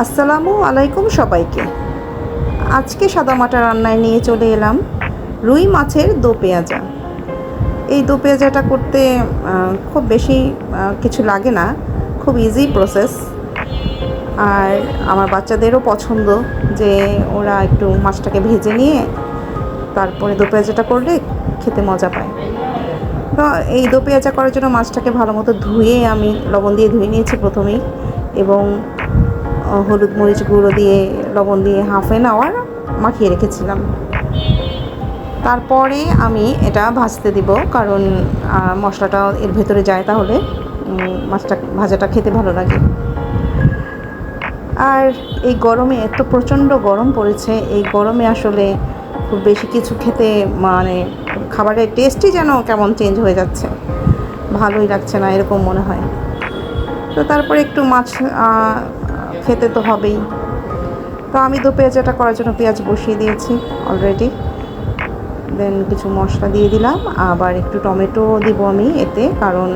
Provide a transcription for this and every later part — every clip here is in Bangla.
আসসালামু আলাইকুম সবাইকে। আজকে সাদামাটা রান্নায় নিয়ে চলে এলাম রুই মাছের দো পেঁয়াজা। এই দো পেঁয়াজাটা করতে খুব বেশি কিছু লাগে না, খুব ইজি প্রসেস। আর আমার বাচ্চাদেরও পছন্দ যে ওরা একটু মাছটাকে ভেজে নিয়ে তারপরে দো পেঁয়াজাটা করলে খেতে মজা পায়। তো এই দো পেঁয়াজা করার জন্য মাছটাকে ভালো মতো ধুয়ে আমি লবণ দিয়ে ধুয়ে নিয়েছি প্রথমেই, এবং হলুদ মরিচ গুঁড়ো দিয়ে লবণ দিয়ে হাফ অ্যান আওয়ার মাখিয়ে রেখেছিলাম। তারপরে আমি এটা ভাজতে দিব, কারণ মশলাটা এর ভেতরে যায়, তাহলে মাছটা ভাজাটা খেতে ভালো লাগে। আর এই গরমে এত প্রচণ্ড গরম পড়েছে, এই গরমে আসলে খুব বেশি কিছু খেতে মানে খাবারের টেস্টই যেন কেমন চেঞ্জ হয়ে যাচ্ছে, ভালোই লাগছে না এরকম মনে হয়। তো তারপরে একটু মাছ খেতে তো হবেই। তো আমি দো পেঁয়াজাটা করার জন্য পেঁয়াজ বসিয়ে দিয়েছি অলরেডি। দেন কিছু মশলা দিয়ে দিলাম, আবার একটু টমেটো দিব আমি এতে, কারণ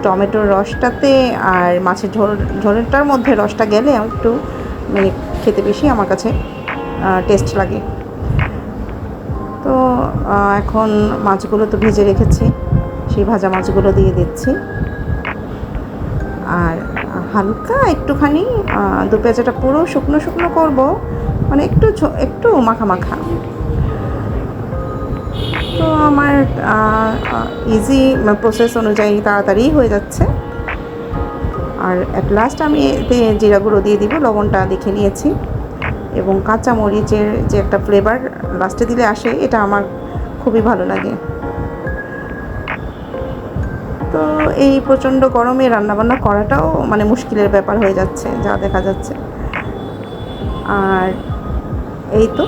টমেটোর রসটাতে আর মাছের ঝোলটার মধ্যে রসটা গেলে একটু মানে খেতে বেশি আমার কাছে টেস্ট লাগে। তো এখন মাছগুলো তো ভেজে রেখেছি, সেই ভাজা মাছগুলো দিয়ে দিচ্ছি। আর হালকা একটুখানি দো পেঁয়াজাটা পুরো শুকনো শুকনো করবো, মানে একটু মাখা মাখা। তো আমার ইজি প্রসেস অনুযায়ী তাড়াতাড়ি হয়ে যাচ্ছে। আর অ্যাট লাস্ট আমি এতে জিরা গুঁড়ো দিয়ে দিব, লবণটা দেখে নিয়েছি, এবং কাঁচা মরিচের যে একটা ফ্লেভার লাস্টে দিলে আসে, এটা আমার খুবই ভালো লাগে। তো এই প্রচণ্ড গরমে রান্নাবান্না করাটাও মানে মুশকিলের ব্যাপার হয়ে যাচ্ছে, যা দেখা যাচ্ছে। আর এই তো